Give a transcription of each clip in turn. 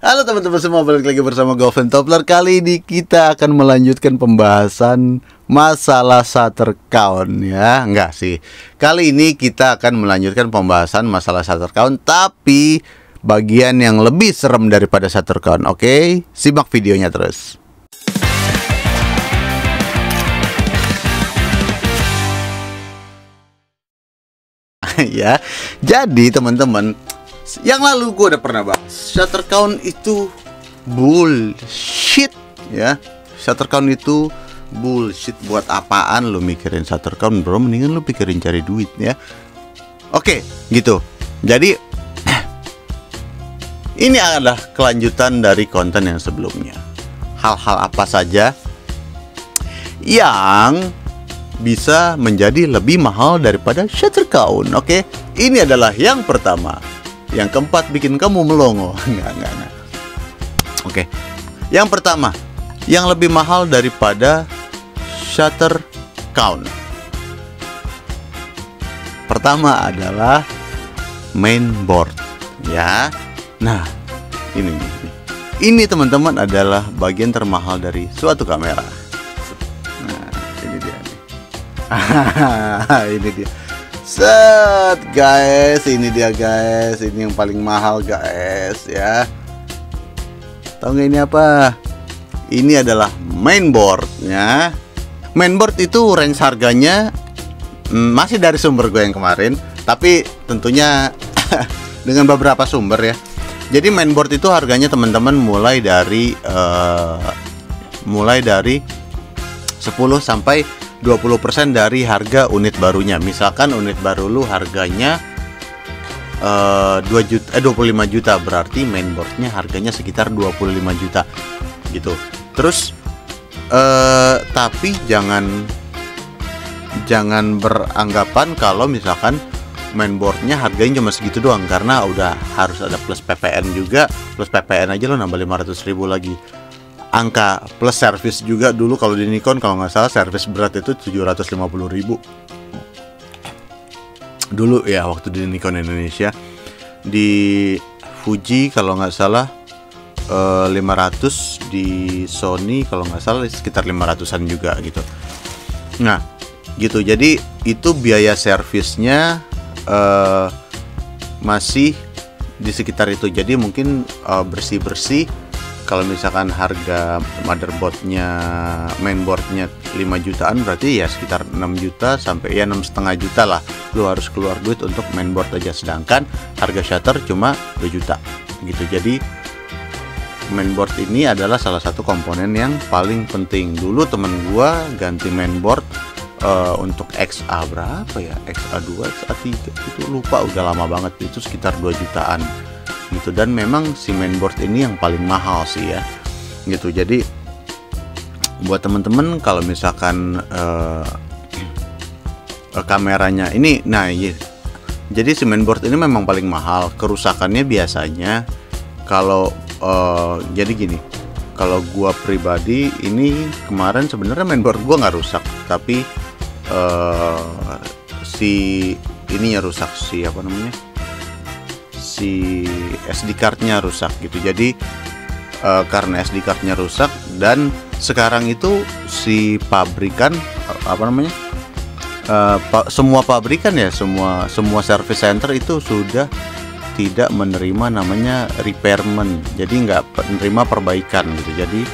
Halo teman-teman semua, balik lagi bersama Goven Topler. Kali ini kita akan melanjutkan pembahasan masalah Shutter Count ya. Enggak sih, kali ini kita akan melanjutkan pembahasan masalah Shutter Count, tapi bagian yang lebih serem daripada Shutter Count. Oke, simak videonya terus. Ya, jadi teman-teman, yang lalu gue udah pernah bahas Shutter Count itu bullshit ya. Shutter Count itu bullshit. Buat apaan lu mikirin Shutter Count, bro? Mendingan lu pikirin cari duit ya. Oke, gitu. Jadi ini adalah kelanjutan dari konten yang sebelumnya. Hal-hal apa saja yang bisa menjadi lebih mahal daripada Shutter Count. Oke, ini adalah yang pertama. Yang keempat bikin kamu melongo. Enggak. Oke. Yang pertama, yang lebih mahal daripada Shutter Count. Pertama adalah mainboard ya. Nah, ini teman-teman adalah bagian termahal dari suatu kamera. Nah, ini dia nih. Ini dia. Set guys, ini dia guys, ini yang paling mahal guys ya. Tahu nggak ini apa? Ini adalah mainboardnya. Mainboard itu range harganya masih dari sumber gue yang kemarin, tapi tentunya dengan beberapa sumber ya. Jadi mainboard itu harganya teman-teman mulai dari 10 sampai 20% dari harga unit barunya. Misalkan unit baru lu harganya 25 juta, berarti mainboardnya harganya sekitar 25 juta gitu. Terus tapi jangan beranggapan kalau misalkan mainboardnya harganya cuma segitu doang, karena udah harus ada plus PPN juga. Plus PPN aja lo nambah 500.000 lagi. Angka plus servis juga. Dulu kalau di Nikon kalau nggak salah servis berat itu 750.000 dulu ya, waktu di Nikon Indonesia. Di Fuji kalau nggak salah 500, di Sony kalau nggak salah sekitar 500-an juga gitu. Nah gitu, jadi itu biaya servisnya masih di sekitar itu. Jadi mungkin bersih-bersih, kalau misalkan harga motherboardnya, mainboardnya 5 jutaan, berarti ya sekitar 6 juta sampai ya 6,5 juta lah lu harus keluar duit untuk mainboard aja. Sedangkan harga shutter cuma 2 juta gitu. Jadi mainboard ini adalah salah satu komponen yang paling penting. Dulu temen gua ganti mainboard untuk XA berapa ya, XA2, XA3 itu lupa, udah lama banget, itu sekitar 2 jutaan gitu. Dan memang si mainboard ini yang paling mahal sih ya gitu. Jadi buat temen-temen kalau misalkan kameranya ini, nah iya, jadi si mainboard ini memang paling mahal. Kerusakannya biasanya kalau jadi gini, kalau gua pribadi ini kemarin sebenarnya mainboard gua nggak rusak, tapi si ininya rusak, si apa namanya, si SD cardnya rusak gitu. Jadi karena SD cardnya rusak, dan sekarang itu si pabrikan apa namanya, semua pabrikan ya, semua service center itu sudah tidak menerima namanya repairment, jadi nggak menerima perbaikan gitu. Jadi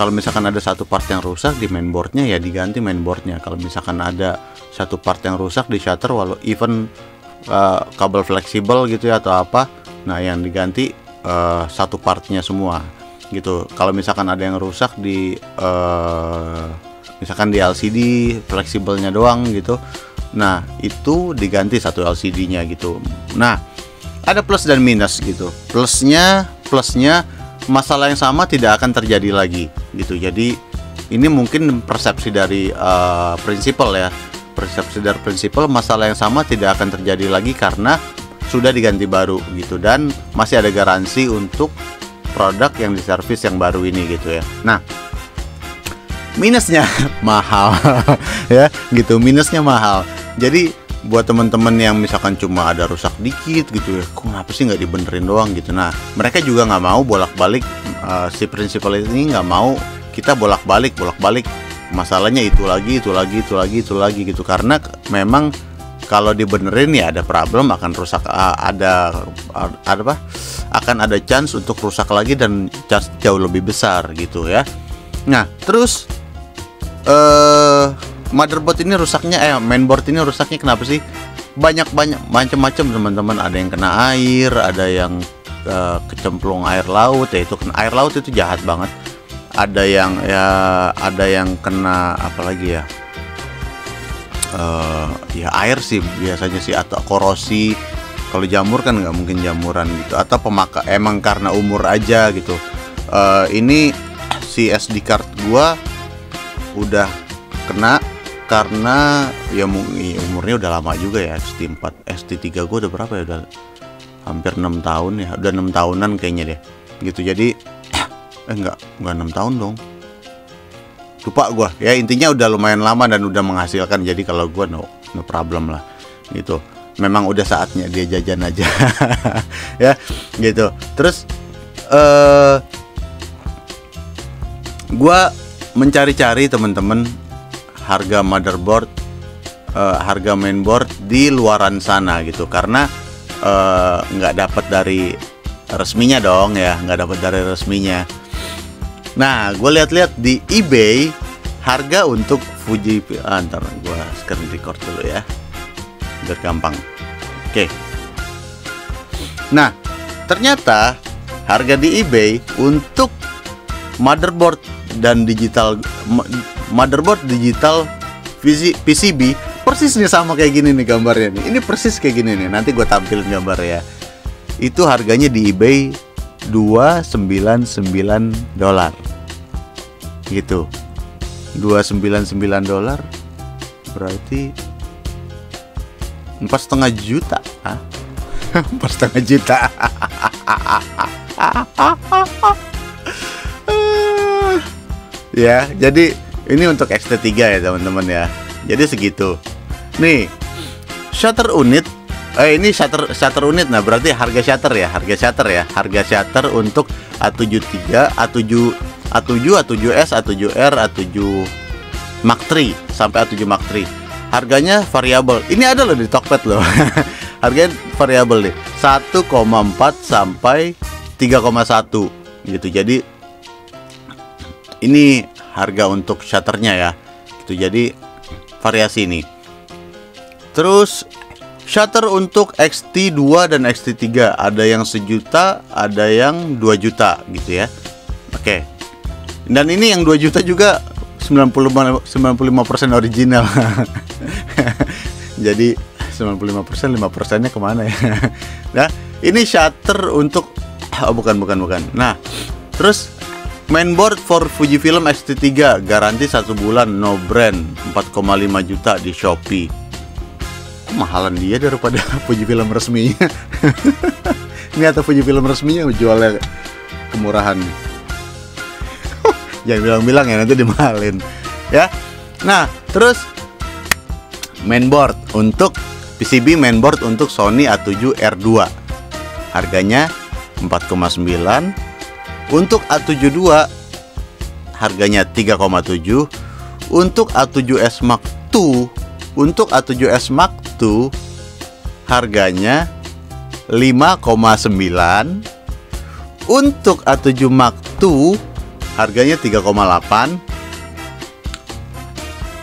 kalau misalkan ada satu part yang rusak di mainboardnya ya diganti mainboardnya. Kalau misalkan ada satu part yang rusak di shutter, walau even kabel fleksibel gitu ya atau apa, nah yang diganti satu partnya semua gitu. Kalau misalkan ada yang rusak di misalkan di LCD fleksibelnya doang gitu, nah itu diganti satu LCD-nya gitu. Nah ada plus dan minus gitu. Plusnya masalah yang sama tidak akan terjadi lagi gitu. Jadi ini mungkin persepsi dari prinsipal ya. Persepsi dari prinsipal, masalah yang sama tidak akan terjadi lagi karena sudah diganti baru gitu, dan masih ada garansi untuk produk yang diservis yang baru ini gitu ya. Nah minusnya mahal ya gitu, minusnya mahal. Jadi buat teman-teman yang misalkan cuma ada rusak dikit gitu ya, kok ngapa sih nggak dibenerin doang gitu. Nah, mereka juga nggak mau bolak-balik, si prinsipal ini nggak mau kita bolak-balik masalahnya itu lagi gitu, karena memang kalau dibenerin ya ada problem, akan rusak, akan ada chance untuk rusak lagi, dan chance jauh lebih besar gitu ya. Nah, terus motherboard ini rusaknya, mainboard ini rusaknya kenapa sih? Banyak macam-macam teman-teman. Ada yang kena air, ada yang kecemplung air laut, ya itu kena air laut itu jahat banget. Ada yang kena apa lagi ya? Ya air sih biasanya sih, atau korosi. Kalau jamur kan nggak mungkin jamuran gitu, atau emang karena umur aja gitu. Ini si SD card gua udah kena karena ya umurnya udah lama juga ya. ST4, ST3 gua udah berapa ya, udah hampir 6 tahun ya, udah 6 tahunan kayaknya deh gitu. Jadi enggak 6 tahun dong, lupa gua ya. Intinya udah lumayan lama dan udah menghasilkan, jadi kalau gua no problem lah gitu. Memang udah saatnya dia jajan aja ya gitu. Terus gua mencari-cari teman-teman harga motherboard, harga mainboard di luaran sana gitu, karena nggak dapat dari resminya dong ya, nggak dapat dari resminya. Nah, gue lihat-lihat di eBay harga untuk Fuji, ntar gue screen record dulu ya biar gampang. Oke. Nah, ternyata harga di eBay untuk motherboard dan motherboard digital PCB persisnya sama kayak gini nih gambarnya nih. Ini persis kayak gini nih. Nanti gue tampilin gambar ya. Itu harganya di eBay $299 gitu. $299 berarti 4,5 juta. 4,5 juta. Ya, jadi ini untuk XT3 ya teman-teman ya. Jadi segitu. Nih, shutter unit. Ini shutter unit. Nah, berarti harga shutter ya. Harga shutter untuk A73, A7, A7S, A7R, A7 Mark III sampai A7 Mark III. Harganya variabel. Ini ada loh di Tokped loh. Harganya variabel nih. 1,4 sampai 3,1 gitu. Jadi ini harga untuk shutternya ya. Gitu. Jadi variasi ini. Terus shutter untuk XT2 dan XT3 ada yang 1 juta, ada yang 2 juta gitu ya. Oke. Dan ini yang 2 juta juga 95% original. Jadi 95%, 5%-nya kemana ya? Nah, ini shutter untuk bukan. Nah, terus mainboard for Fujifilm X-T3 garansi 1 bulan, no brand, 4,5 juta di Shopee. Kok mahalan dia daripada Fujifilm resminya? Ini atau Fujifilm resminya jualnya kemurahan. Jangan bilang-bilang ya, nanti dimahalin ya. Nah, terus mainboard untuk PCB, mainboard untuk Sony A7R2 harganya 4,9. Untuk A72 harganya 3,7. Untuk A7S Mark II, harganya 5,9. Untuk A7 Mark II harganya 3,8.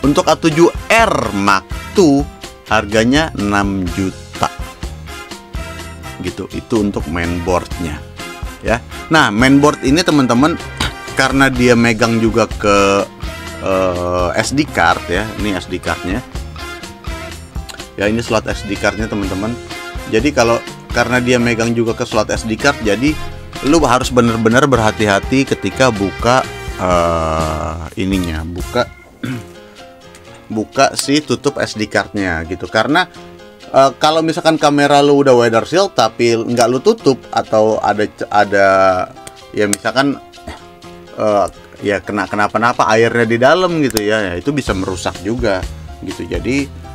Untuk A7R Mark II harganya 6 juta. Gitu. Itu untuk mainboardnya ya. Nah, mainboard ini teman-teman karena dia megang juga ke SD card ya. Ini SD cardnya. Ya, ini slot SD cardnya teman-teman. Jadi karena dia megang juga ke slot SD card, jadi lu harus bener-bener berhati-hati ketika buka ininya, buka si tutup SD cardnya gitu. Karena kalau misalkan kamera lu udah weather seal tapi nggak lu tutup, atau ada ya misalkan ya kenapa-napa airnya di dalam gitu ya, itu bisa merusak juga gitu. Jadi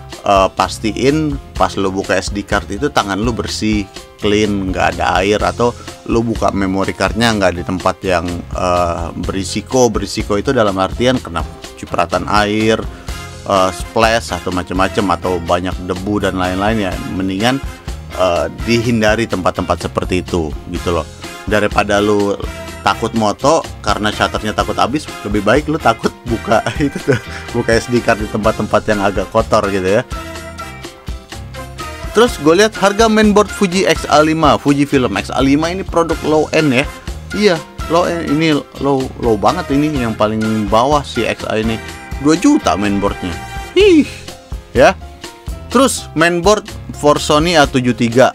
pastiin pas lu buka SD card itu tangan lu bersih, clean, nggak ada air, atau lu buka memory cardnya nggak di tempat yang berisiko itu dalam artian kena cipratan air, splash atau macam-macam, atau banyak debu dan lain-lain. Ya mendingan dihindari tempat-tempat seperti itu gitu loh, daripada lu takut moto karena shutternya takut habis. Lebih baik lu takut buka itu tuh, buka SD card di tempat-tempat yang agak kotor gitu ya. Terus gue lihat harga mainboard Fuji X-A5, Fujifilm X-A5 ini produk low end ya. Iya, low end, ini low banget ini, yang paling bawah si X-A ini 2 juta mainboardnya. Ih, ya. Terus mainboard for Sony A73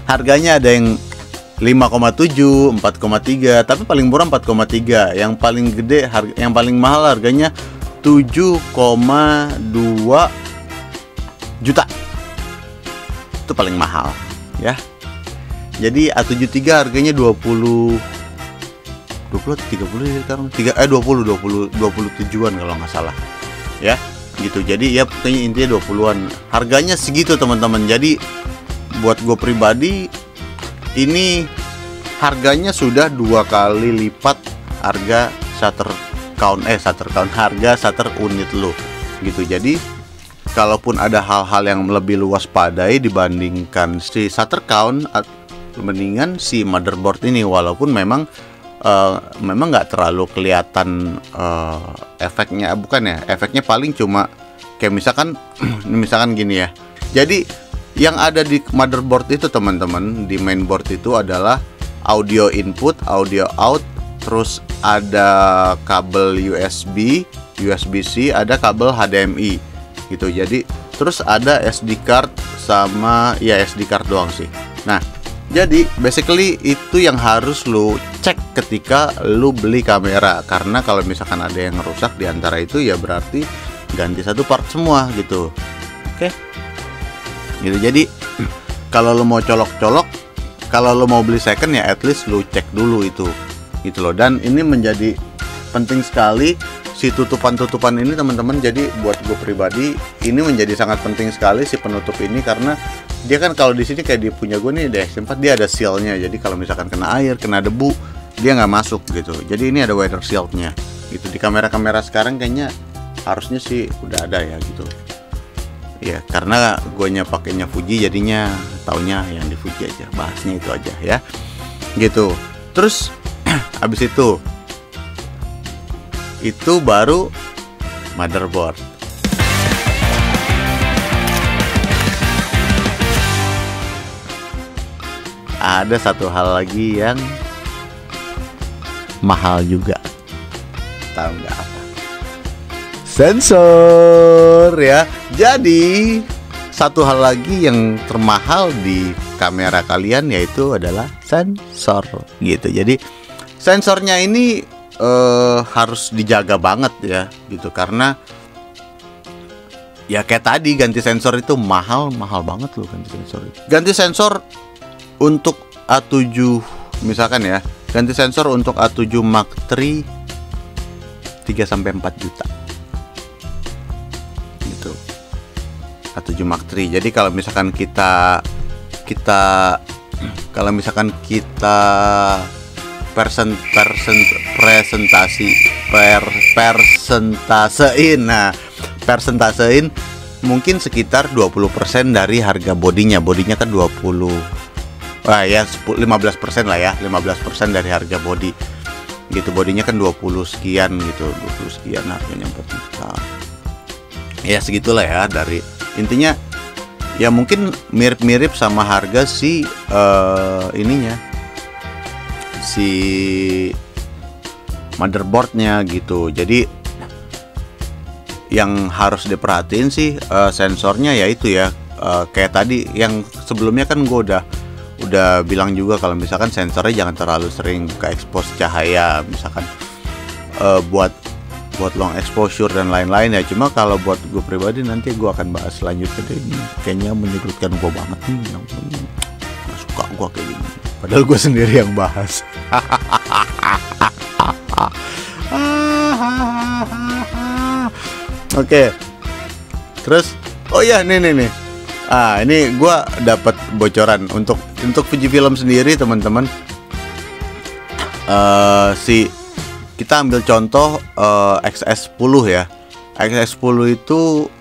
harganya ada yang 5,7, 4,3, tapi paling murah 4,3. Yang paling gede yang paling mahal harganya 7,2 juta. Itu paling mahal ya. Jadi A73 harganya 20 30 sekarang 27-an kalau nggak salah. Ya, gitu. Jadi ya pokoknya intinya 20-an. Harganya segitu teman-teman. Jadi buat gue pribadi ini harganya sudah 2 kali lipat harga shutter count harga shutter unit lo gitu. Jadi kalaupun ada hal-hal yang lebih luas padai dibandingkan si shutter count, mendingan si motherboard ini, walaupun memang nggak terlalu kelihatan efeknya, bukan ya, efeknya paling cuma kayak misalkan gini ya. Jadi yang ada di motherboard itu teman-teman, di mainboard itu adalah audio input, audio out, terus ada kabel USB-C, ada kabel HDMI gitu. Jadi terus ada SD card sama ya SD card doang sih. Nah, jadi basically itu yang harus lu cek ketika lu beli kamera, karena kalau misalkan ada yang rusak di antara itu ya berarti ganti satu part semua gitu. Oke. Gitu. Jadi kalau lo mau colok-colok, kalau lo mau beli second ya at least lo cek dulu itu gitu loh. Dan ini menjadi penting sekali si tutupan-tutupan ini teman-teman. Jadi buat gue pribadi ini menjadi sangat penting sekali si penutup ini, karena dia kan kalau di sini kayak dia punya gue nih deh sempat dia ada sealnya. Jadi kalau misalkan kena air, kena debu, dia nggak masuk gitu. Jadi ini ada weather shieldnya gitu. Di kamera-kamera sekarang kayaknya harusnya sih udah ada ya gitu. Ya karena guanya pakainya Fuji, jadinya taunya yang di Fuji aja, bahasnya itu aja ya gitu. Terus habis itu baru motherboard. Ada satu hal lagi yang mahal juga, tahu nggak apa? Sensor ya. Jadi satu hal lagi yang termahal di kamera kalian yaitu adalah sensor gitu. Jadi sensornya ini harus dijaga banget ya gitu, karena ya kayak tadi ganti sensor itu mahal banget loh. Ganti sensor untuk A7 misalkan ya, ganti sensor untuk A7 Mark III 3-4 juta gitu. A7 Mark III. Jadi kalau misalkan kita persentasein mungkin sekitar 20% dari harga bodinya kan 15% lah ya, 15% dari harga body gitu. Bodinya kan 20 sekian gitu, 20 sekian harganya 4 juta ya, segitulah ya. Dari intinya ya mungkin mirip-mirip sama harga si si motherboardnya gitu. Jadi yang harus diperhatiin sih sensornya ya itu ya, kayak tadi yang sebelumnya kan gue udah bilang juga kalau misalkan sensornya jangan terlalu sering ke expose cahaya, misalkan buat long exposure dan lain-lain ya. Cuma kalau buat gue pribadi nanti gue akan bahas selanjutnya deh, ini kayaknya menyudutkan gue banget nih, gak suka gue kayak gini, padahal gue sendiri yang bahas. Oke. Terus oh ya nih. Ini gua dapat bocoran untuk Fujifilm sendiri, teman-teman. Kita ambil contoh XS10 ya. XS10 itu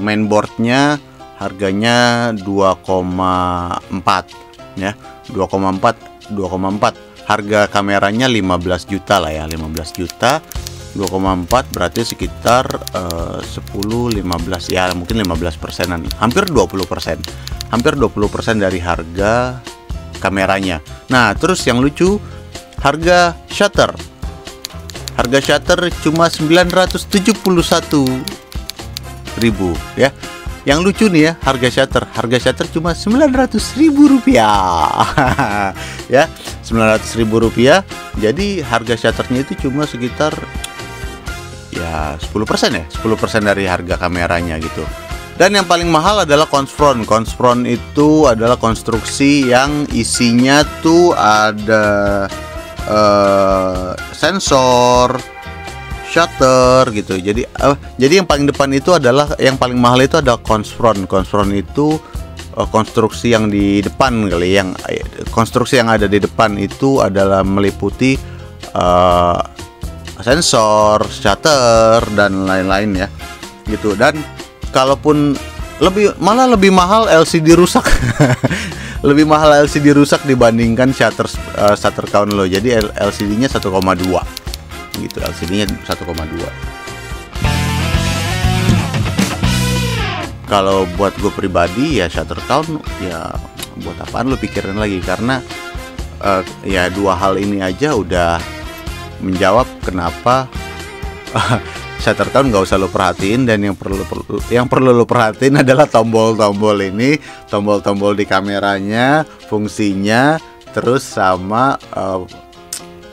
mainboardnya harganya 2,4 ya, 2,4. Harga kameranya 15 juta lah ya, 15 juta. 2,4 berarti sekitar 10-15 ya, mungkin 15%-an, hampir 20%. Hampir 20% dari harga kameranya. Nah, terus yang lucu, harga shutter. Harga shutter cuma 971.000 ya. Yang lucu nih ya, harga shutter cuma 900.000 rupiah. Ya, 900.000 rupiah. Jadi harga shutternya itu cuma sekitar ya 10% ya, 10% dari harga kameranya gitu. Dan yang paling mahal adalah Consfront. Consfront itu adalah konstruksi yang isinya tuh ada sensor, shutter gitu. Jadi yang paling depan itu adalah, yang paling mahal itu ada Consfront. Consfront itu konstruksi yang di depan kali, yang konstruksi yang ada di depan itu adalah meliputi sensor, shutter dan lain-lain ya gitu. Dan kalaupun lebih mahal LCD rusak. Lebih mahal LCD rusak dibandingkan shutter count lo. Jadi LCD-nya 1,2 gitu. LCD-nya 1,2. Kalau buat gue pribadi ya shutter count ya buat apaan lo pikirin lagi, karena ya dua hal ini aja udah menjawab kenapa shutter count nggak usah lo perhatiin. Dan yang perlu lo perhatiin adalah tombol-tombol ini, tombol-tombol di kameranya, fungsinya, terus sama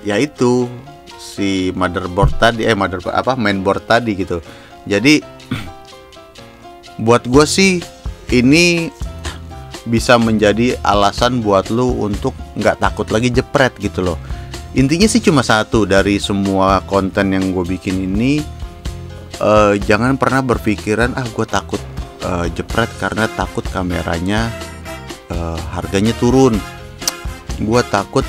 yaitu si motherboard tadi, mainboard tadi gitu. Jadi buat gue sih ini bisa menjadi alasan buat lo untuk nggak takut lagi jepret gitu loh. Intinya sih cuma satu dari semua konten yang gue bikin ini, jangan pernah berpikiran gue takut jepret karena takut kameranya harganya turun. Gue takut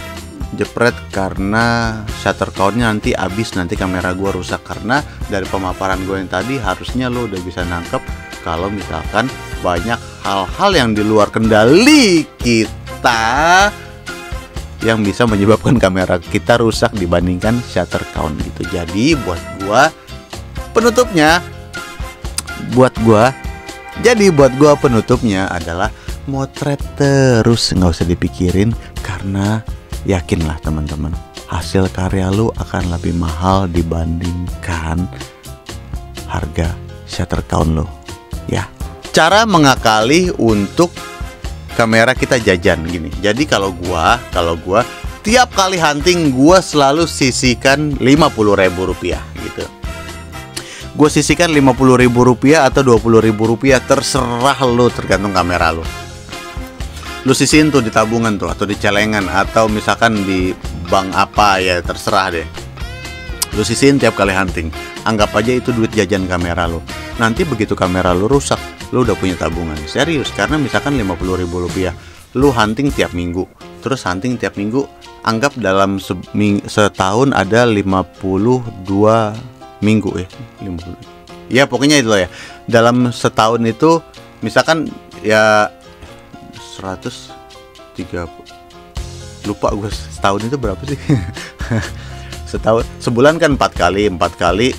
jepret karena shutter countnya nanti habis, nanti kamera gue rusak. Karena dari pemaparan gue yang tadi harusnya lo udah bisa nangkep kalau misalkan banyak hal-hal yang di luar kendali kita yang bisa menyebabkan kamera kita rusak dibandingkan shutter count gitu. Jadi buat gua penutupnya adalah motret terus, nggak usah dipikirin, karena yakinlah teman-teman, hasil karya lu akan lebih mahal dibandingkan harga shutter count lo ya. Cara mengakali untuk kamera kita jajan gini. Jadi kalau gua tiap kali hunting gua selalu sisihkan 50.000 rupiah gitu. Gua sisihkan 50.000 rupiah atau 20.000 rupiah, terserah lo, tergantung kamera lo. Lu sisihin tuh di tabungan tuh, atau di celengan, atau misalkan di bank apa ya, terserah deh. Lu sisihin tiap kali hunting. Anggap aja itu duit jajan kamera lo. Nanti begitu kamera lo rusak, lu udah punya tabungan. Serius, karena misalkan 50.000 rupiah, lu hunting tiap minggu. Terus hunting tiap minggu, anggap dalam setahun ada 52 minggu ya. 50. Ya pokoknya itu loh ya. Dalam setahun itu misalkan ya 130, lupa gue setahun itu berapa sih. Sebulan kan 4 kali 40,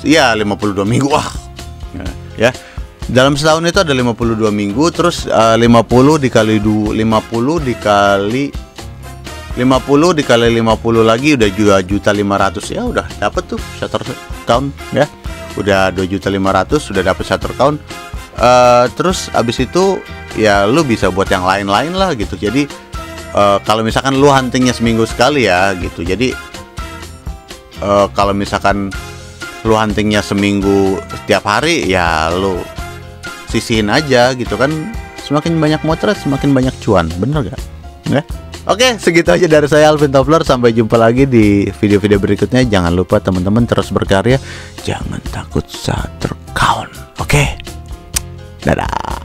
ya 52 minggu. Wah ya, dalam setahun itu ada 52 minggu. Terus 50 dikali 50 lagi udah 2.500.000 ya, udah dapet tuh shutter count ya, udah 2.500.000 sudah dapet shutter count. Terus abis itu ya lu bisa buat yang lain-lain lah gitu. Jadi kalau misalkan lu huntingnya seminggu sekali ya gitu, jadi kalau misalkan lu huntingnya seminggu setiap hari, ya lu sisihin aja gitu kan. Semakin banyak motret semakin banyak cuan, bener gak? Nggak? Oke, segitu aja dari saya Alvin Topler. Sampai jumpa lagi di video-video berikutnya. Jangan lupa teman-teman terus berkarya. Jangan takut saat terkaun. Oke. Dadah.